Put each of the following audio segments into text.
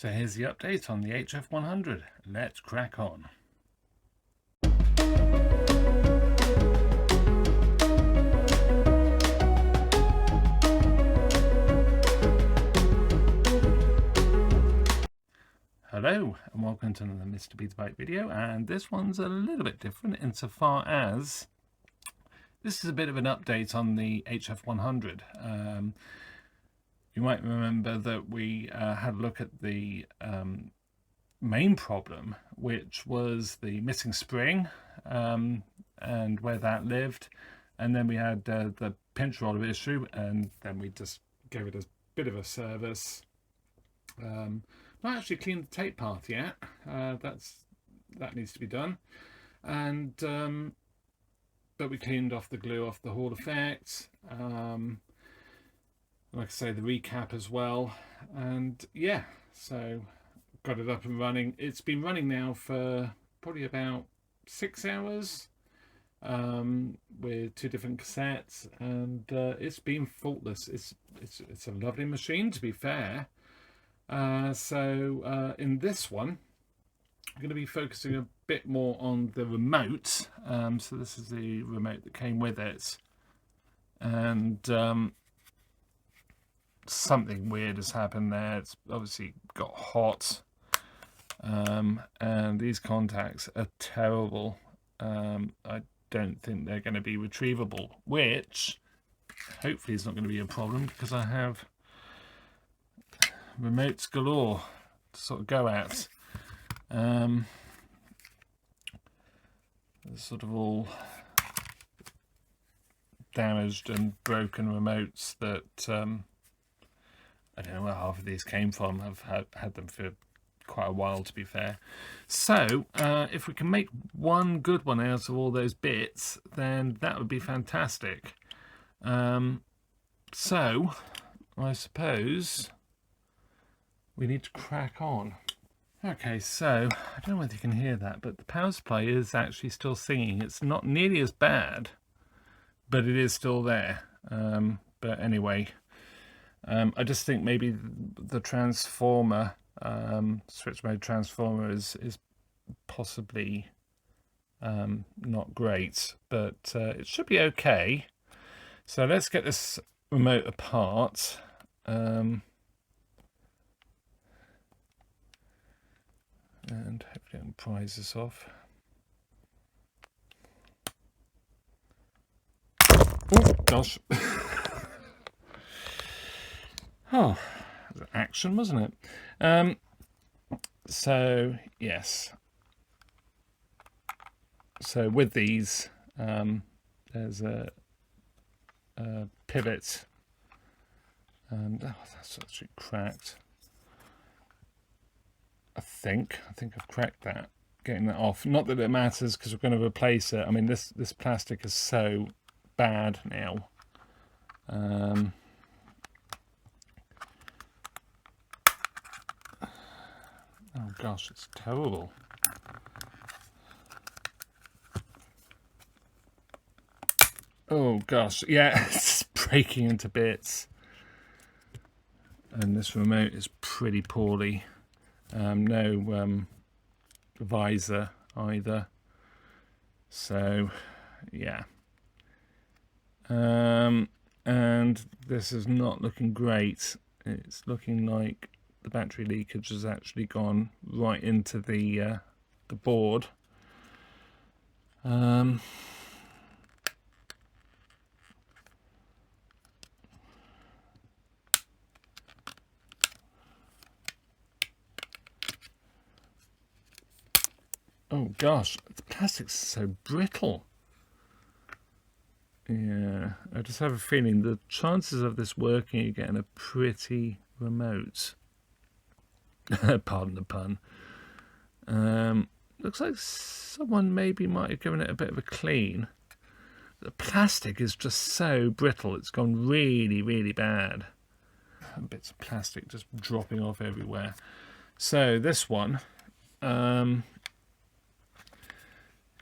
So here's the update on the HF100. Let's crack on. Hello and welcome to another Mr. Betamax video, and this one's a little bit different insofar as this is a bit of an update on the HF100. You might remember that we had a look at the main problem, which was the missing spring and where that lived, and then we had the pinch roller issue, and then we just gave it a bit of a service. Not actually cleaned the tape path yet. That needs to be done, and but we cleaned off the glue off the Hall effect. Like I say, the recap as well, and yeah, so got it up and running. It's been running now for probably about 6 hours with 2 different cassettes, and it's been faultless. It's a lovely machine, to be fair. So in this one, I'm going to be focusing a bit more on the remote. So this is the remote that came with it, and something weird has happened there. It's obviously got hot, and these contacts are terrible. I don't think they're going to be retrievable, which hopefully is not going to be a problem, because I have remotes galore to sort of go at. They're sort of all damaged and broken remotes that I don't know where half of these came from. I've had them for quite a while, to be fair. So if we can make one good one out of all those bits, then that would be fantastic. So I suppose we need to crack on. Okay, so I don't know whether you can hear that, but the power supply is actually still singing. It's not nearly as bad, but it is still there. But anyway, I just think maybe the transformer, switch mode transformer, is possibly not great, but it should be okay. So let's get this remote apart. And hopefully I can prise this off. Oh gosh. Oh, action, wasn't it? So yes. So with these, there's a pivot, and oh, that's actually cracked. I think I've cracked that, getting that off. Not that it matters, because we're going to replace it. I mean, this plastic is so bad now. Oh gosh, it's terrible. Oh gosh, yeah, it's breaking into bits. And this remote is pretty poorly. No visor either. So yeah. And this is not looking great. It's looking like the battery leakage has actually gone right into the board. Oh gosh, the plastic's so brittle. Yeah, I just have a feeling the chances of this working again are pretty remote. Pardon the pun. Looks like someone maybe might have given it a bit of a clean. The plastic is just so brittle, it's gone really, really bad. Bits of plastic just dropping off everywhere. So this one, you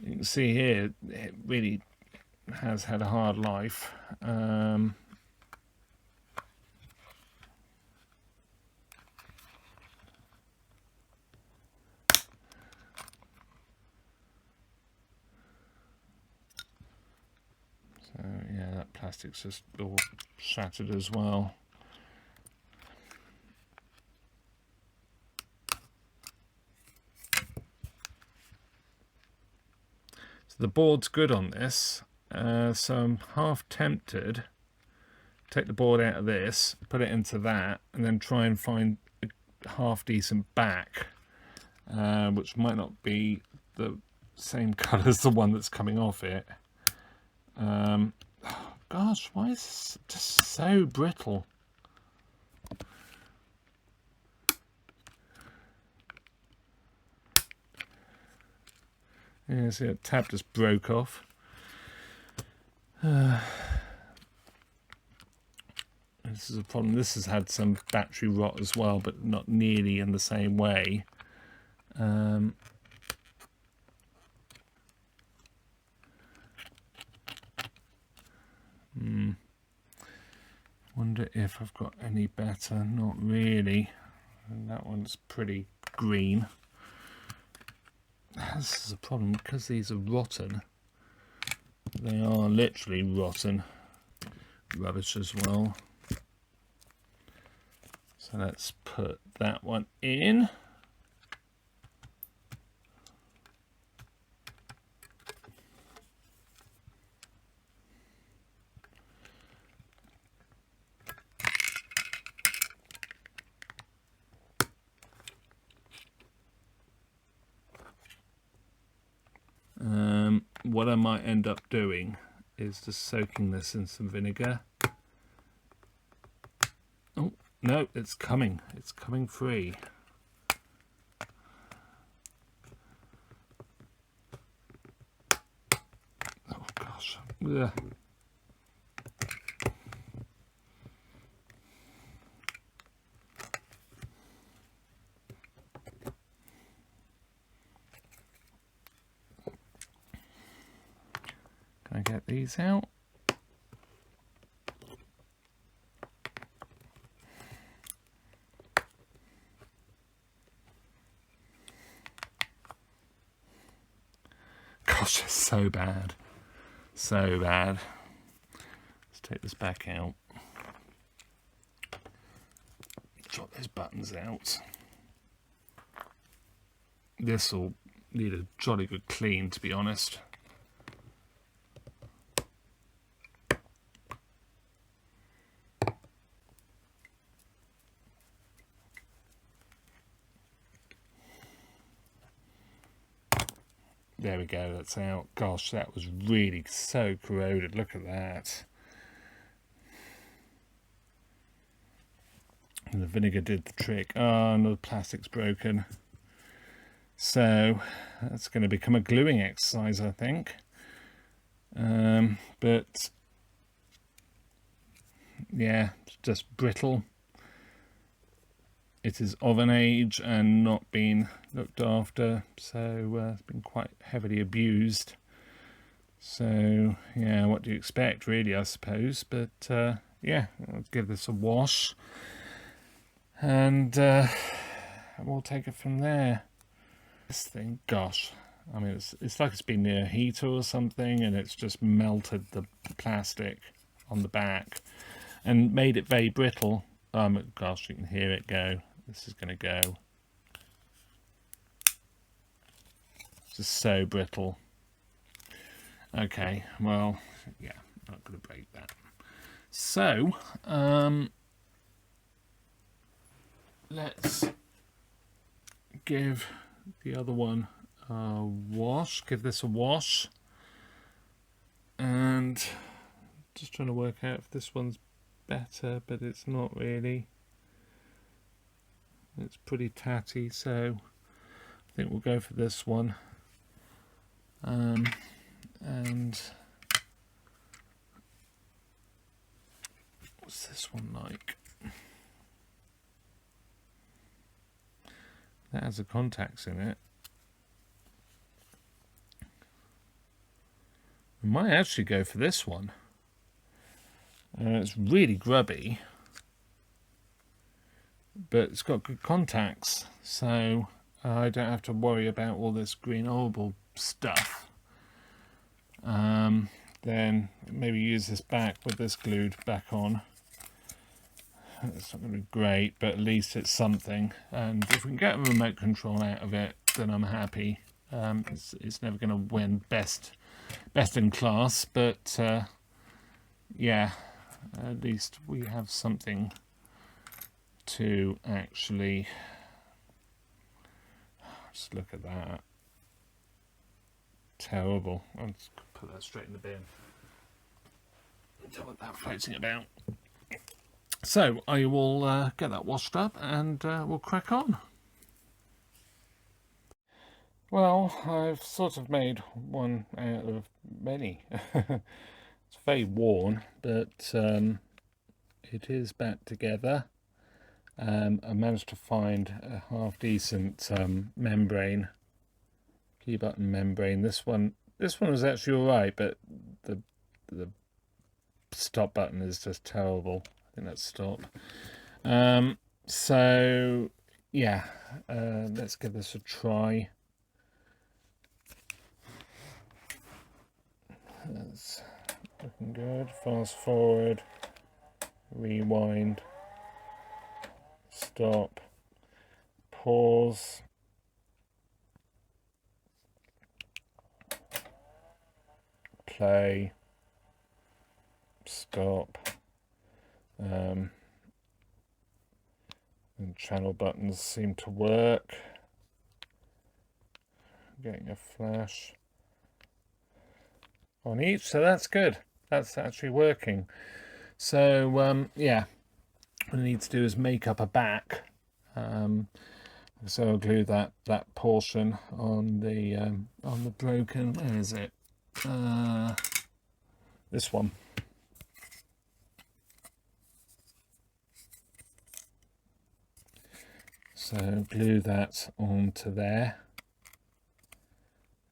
can see here, it really has had a hard life. plastic's just all shattered as well. So the board's good on this, so I'm half tempted to take the board out of this, put it into that, and then try and find a half decent back, which might not be the same colour as the one that's coming off it. Oh gosh, why is this just so brittle? Yeah, see, a tab just broke off. This is a problem. This has had some battery rot as well, but not nearly in the same way. Wonder if I've got any better. Not really. And that one's pretty green. This is a problem because these are rotten. They are literally rotten. Rubbish as well. So let's put that one in. What I might end up doing is just soaking this in some vinegar. Oh, no, it's coming free. Oh gosh. Ugh. Can I get these out? Gosh, it's so bad. So bad. Let's take this back out. Drop those buttons out. This will need a jolly good clean, to be honest. There we go, that's out. Gosh, that was really so corroded. Look at that. And the vinegar did the trick. Oh, and the plastic's broken. So that's going to become a gluing exercise, I think. But yeah, it's just brittle. It is of an age and not been looked after, so it's been quite heavily abused. So yeah, what do you expect, really, I suppose. But yeah, I'll give this a wash, and we'll take it from there. This thing, gosh, I mean, it's like it's been near a heater or something, and it's just melted the plastic on the back and made it very brittle. Gosh, you can hear it go. This is going to go. It's just so brittle. Okay, well, yeah, not going to break that. So, let's give the other one a wash. Give this a wash. And just trying to work out if this one's better, but it's not really. It's pretty tatty, so I think we'll go for this one. And what's this one like? That has the contacts in it. I might actually go for this one. It's really grubby, but it's got good contacts, so I don't have to worry about all this green horrible stuff. then maybe use this back with this glued back on. It's not going to be great, but at least it's something. And if we can get a remote control out of it, then I'm happy. It's never going to win best in class, but yeah, at least we have something to actually. Just look at that. Terrible. I'll just put that straight in the bin. Don't want that floating about. So I will get that washed up and we'll crack on. Well, I've sort of made one out of many. It's very worn, but it is back together. I managed to find a half decent membrane, key button membrane. This one was actually alright, but the stop button is just terrible. I think that's stop. So yeah, let's give this a try. That's looking good. Fast forward, rewind, stop, pause, play, stop, and channel buttons seem to work. Getting a flash on each, so that's good. That's actually working. So yeah, what I need to do is make up a back. So I'll glue that portion on the broken. Where is it? This one. So glue that onto there,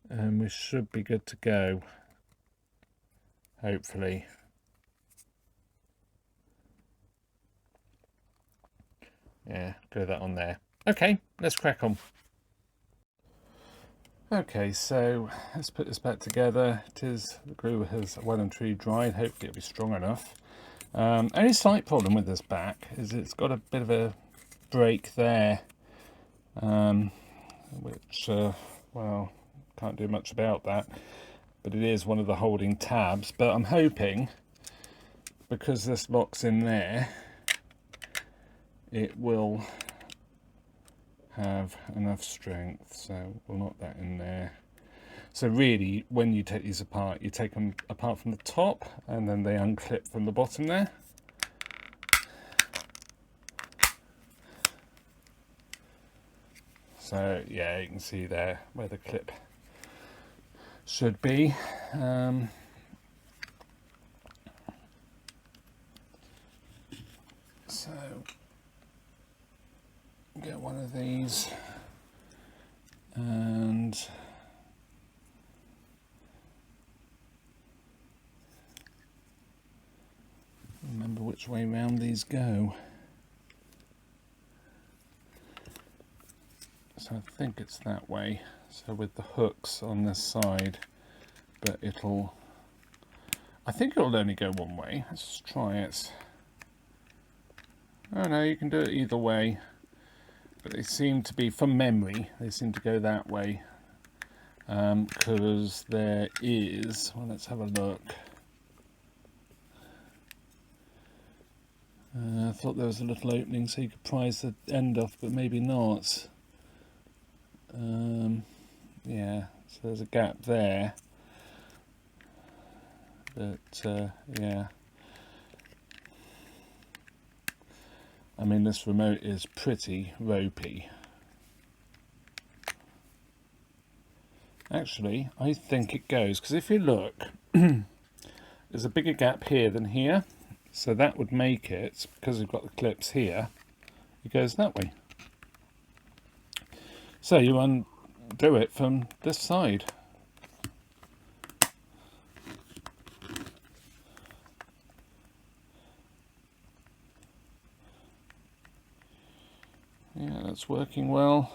and we should be good to go. Hopefully. Yeah, glue that on there. Okay, let's crack on. Okay, so let's put this back together. The glue has well and truly dried. Hopefully it'll be strong enough. Only slight problem with this back is it's got a bit of a break there, which well, can't do much about that. But it is one of the holding tabs. But I'm hoping, because this locks in there, it will have enough strength. So we'll knock that in there. So really, when you take these apart, you take them apart from the top, and then they unclip from the bottom there. So yeah, you can see there where the clip should be. So get one of these and remember which way round these go. So I think it's that way. So with the hooks on this side, but I think it'll only go one way. Let's just try it. Oh no, you can do it either way. But they seem to be, from memory, they seem to go that way. Because there is, well, let's have a look. I thought there was a little opening so you could prise the end off, but maybe not. Yeah, so there's a gap there. But yeah. I mean, this remote is pretty ropey. Actually, I think it goes, because if you look, there's a bigger gap here than here. So that would make it, because we've got the clips here, it goes that way. So you undo it from this side. Yeah, that's working well.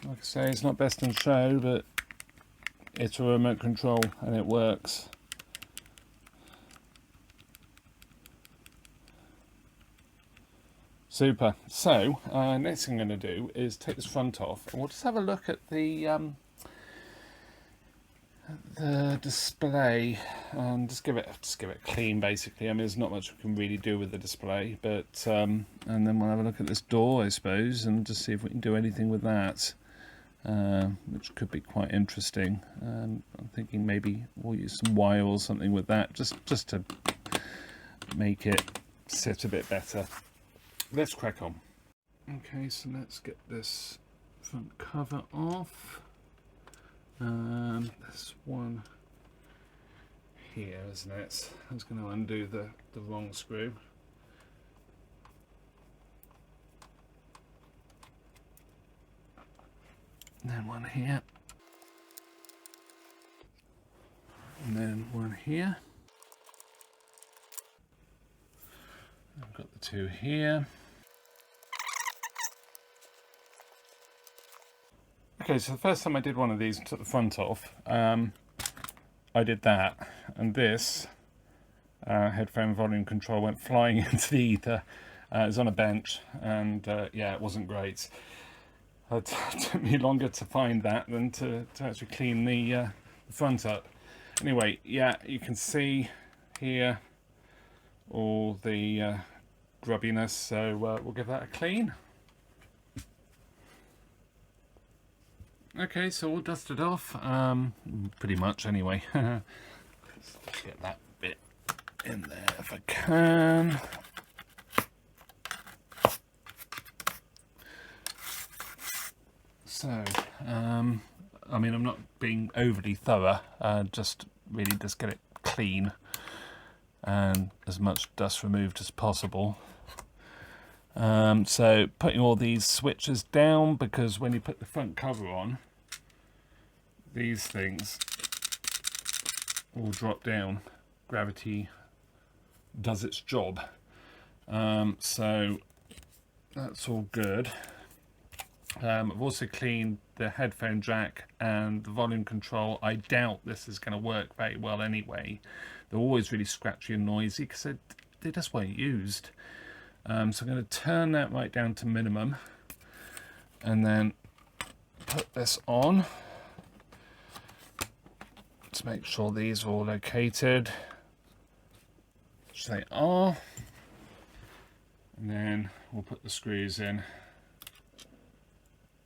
like I say, it's not best in show, but it's a remote control and it works. Super. So next thing I'm going to do is take this front off, and we'll just have a look at the display and just give it clean. Basically, I mean, there's not much we can really do with the display, but and then we'll have a look at this door, I suppose, and just see if we can do anything with that, which could be quite interesting. I'm thinking maybe we'll use some wire or something with that, just to make it sit a bit better. Let's crack on. Okay, so let's get this front cover off. This one here, isn't it? I was going to undo the wrong screw. And then one here. And then one here. I've got the two here. Okay, so the first time I did one of these and took the front off, I did that, and this headphone volume control went flying into the ether. It was on a bench, and yeah, it wasn't great. It took me longer to find that than to actually clean the front up. Anyway, yeah, you can see here all the grubbiness, so we'll give that a clean. Okay, so all dusted off, pretty much anyway. Let's get that bit in there if I can. So, I mean, I'm not being overly thorough, just really just get it clean and as much dust removed as possible. So putting all these switches down, because when you put the front cover on, these things will drop down. Gravity does its job. So that's all good. I've also cleaned the headphone jack and the volume control. I doubt this is going to work very well anyway. They're always really scratchy and noisy because they just weren't used. So I'm going to turn that right down to minimum and then put this on to make sure these are all located, which they are. And then we'll put the screws in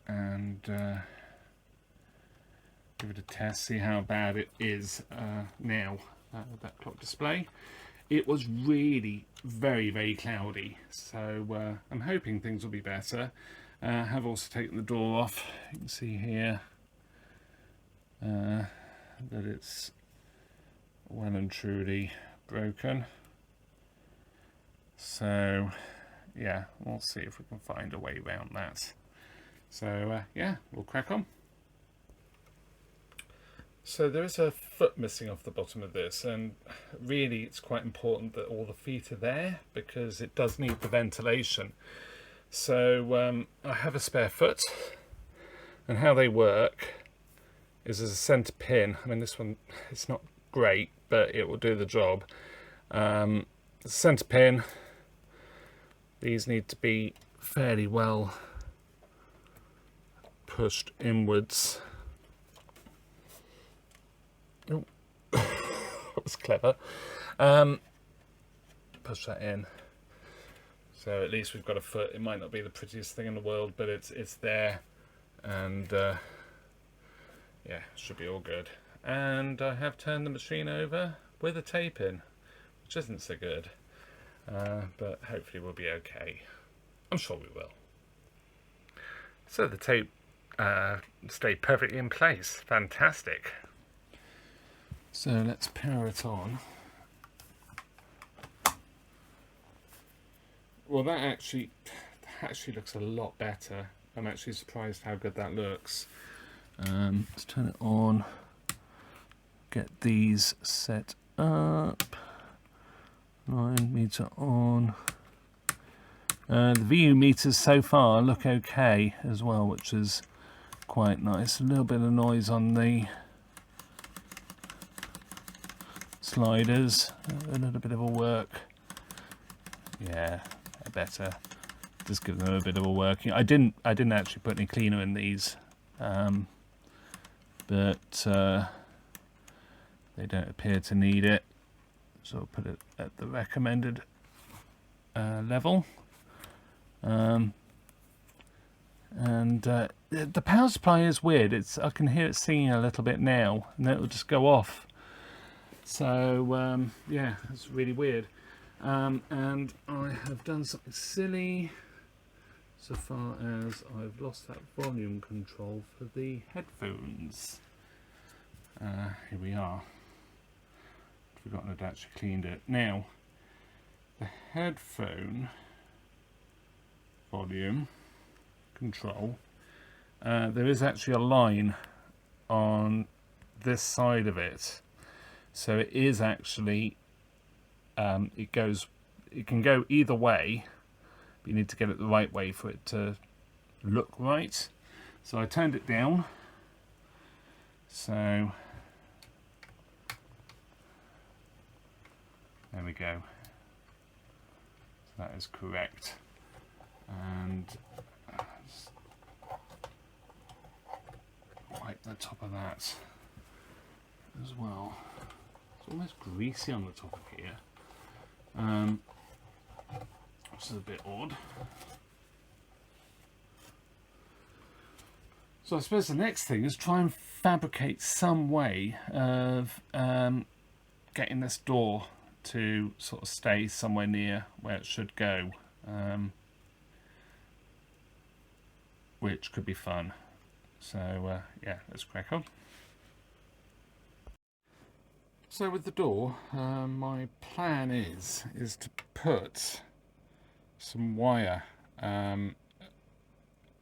and give it a test, see how bad it is now with that clock display. It was really very, very cloudy, so I'm hoping things will be better. I have also taken the door off. You can see here that it's well and truly broken. So yeah, we'll see if we can find a way around that. So yeah, we'll crack on. So there is a foot missing off the bottom of this, and really it's quite important that all the feet are there because it does need the ventilation. So I have a spare foot, and how they work is as a centre pin. I mean, this one, it's not great, but it will do the job. The centre pin, these need to be fairly well pushed inwards. Oh, that was clever. Push that in. So at least we've got a foot. It might not be the prettiest thing in the world, but it's there, and yeah, should be all good. And I have turned the machine over with a tape in, which isn't so good, but hopefully we'll be okay. I'm sure we will. So the tape stayed perfectly in place. Fantastic. So let's power it on. Well, that actually looks a lot better. I'm actually surprised how good that looks. Let's turn it on. Get these set up. 9 meter on. The VU meters so far look okay as well, which is quite nice. A little bit of noise on the sliders, a little bit of a work. Yeah, better. Just give them a bit of a working. I didn't actually put any cleaner in these, but they don't appear to need it, so I'll put it at the recommended level. And the power supply is weird. I can hear it singing a little bit now, and then it will just go off. So yeah, it's really weird. And I have done something silly so far as I've lost that volume control for the headphones. Here we are. Forgotten I'd actually cleaned it. Now, the headphone volume control, there is actually a line on this side of it, so it is actually it can go either way, but you need to get it the right way for it to look right. So I turned it down, so there we go. So that is correct. And just wipe the top of that as well. It's almost greasy on the top of here, which is a bit odd. So I suppose the next thing is try and fabricate some way of getting this door to sort of stay somewhere near where it should go, which could be fun. So yeah, let's crack on. So with the door, my plan is to put some wire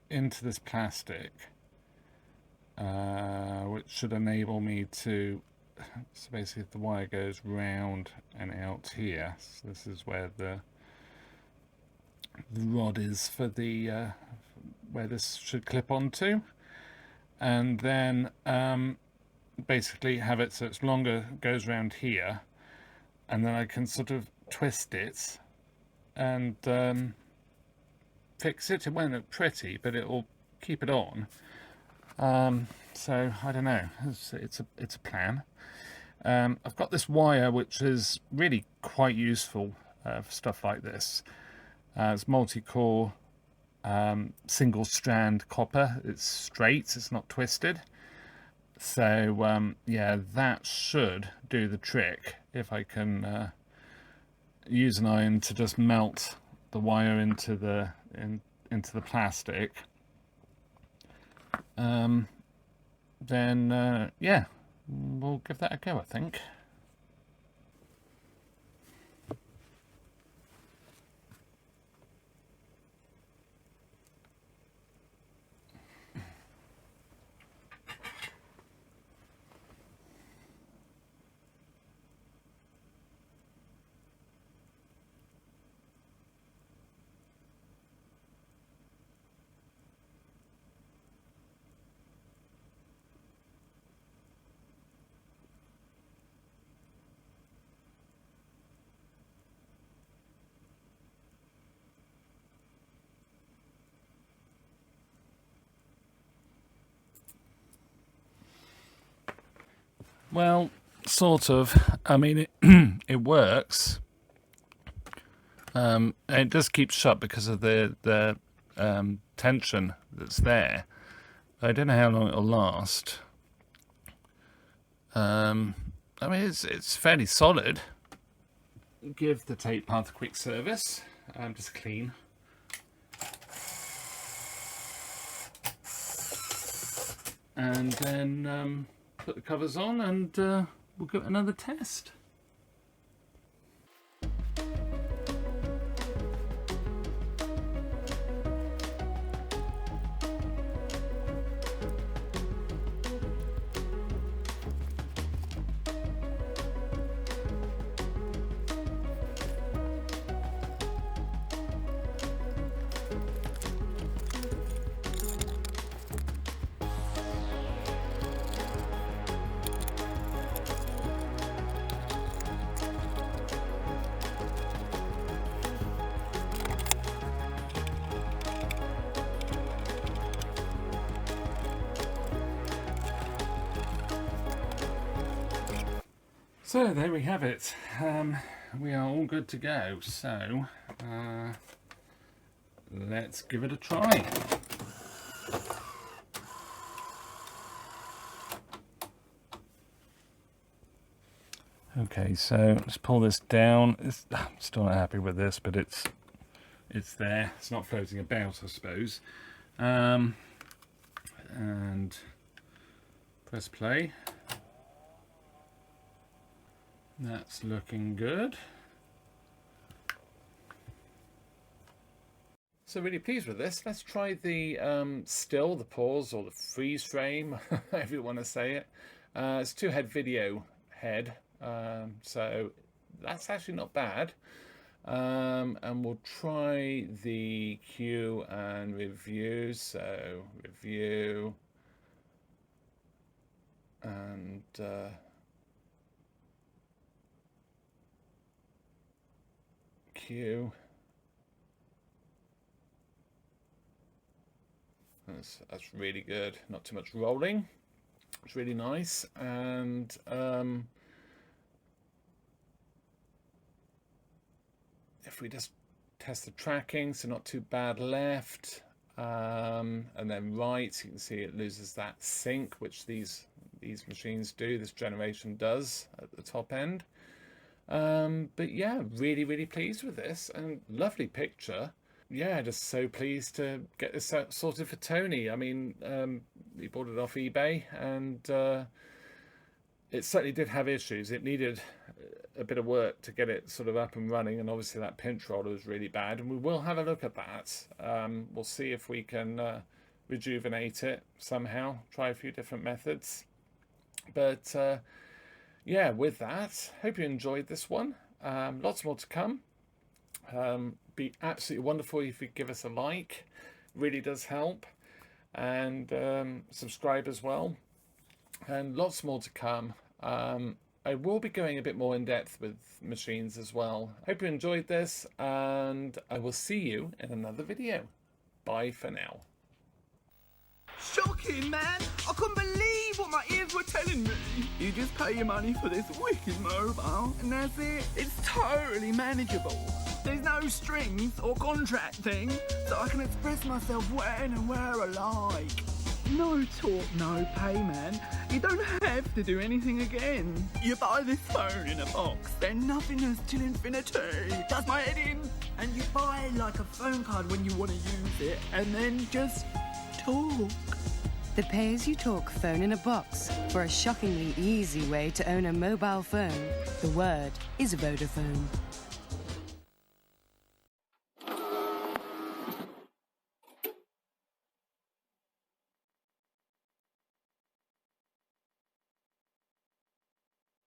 into this plastic, which should enable me to, so basically the wire goes round and out here. So this is where the rod is for the where this should clip onto, and then basically have it so it's longer, goes around here, and then I can sort of twist it and fix it. It won't look pretty, but it will keep it on. So I don't know, it's a plan. I've got this wire which is really quite useful for stuff like this. It's multi-core, single strand copper. It's straight, it's not twisted. So yeah, that should do the trick if I can use an iron to just melt the wire into the plastic. Then yeah, we'll give that a go, I think. Well, sort of. I mean, it works. It does keep shut because of the tension that's there. I don't know how long it'll last. I mean, it's fairly solid. Give the tape path a quick service. Just clean. And then put the covers on, and we'll give it another test. So there we have it. We are all good to go. So let's give it a try. Okay, so let's pull this down. I'm still not happy with this, but it's there. It's not floating about, I suppose. And press play. That's looking good. So really pleased with this. Let's try the still, the pause, or the freeze frame, however you want to say it. It's 2-head video head, so that's actually not bad. And we'll try the cue and review. So review and cue. That's really good. Not too much rolling. It's really nice. And if we just test the tracking, so not too bad left, and then right, you can see it loses that sync, which these machines do, this generation does at the top end. But yeah, really pleased with this, and lovely picture. Yeah, just so pleased to get this sorted for Tony. I mean, we bought it off eBay, and it certainly did have issues. It needed a bit of work to get it sort of up and running, and obviously that pinch roller was really bad, and we will have a look at that. We'll see if we can rejuvenate it somehow, try a few different methods. But yeah, with that, hope you enjoyed this one. Lots more to come. Be absolutely wonderful if you give us a like. Really does help. And subscribe as well. And lots more to come. I will be going a bit more in depth with machines as well. Hope you enjoyed this, and I will see you in another video. Bye for now. Shocking, man! I couldn't believe what my ears were telling me. You just pay your money for this wicked mobile, and that's it. It's totally manageable. There's no strings or contract thing, so I can express myself when and where I like. No talk, no pay, man. You don't have to do anything again. You buy this phone in a box, then nothingness till infinity. Does my head in? And you buy like a phone card when you want to use it, and then just talk. The pay-as-you-talk phone in a box for a shockingly easy way to own a mobile phone. The word is Vodafone.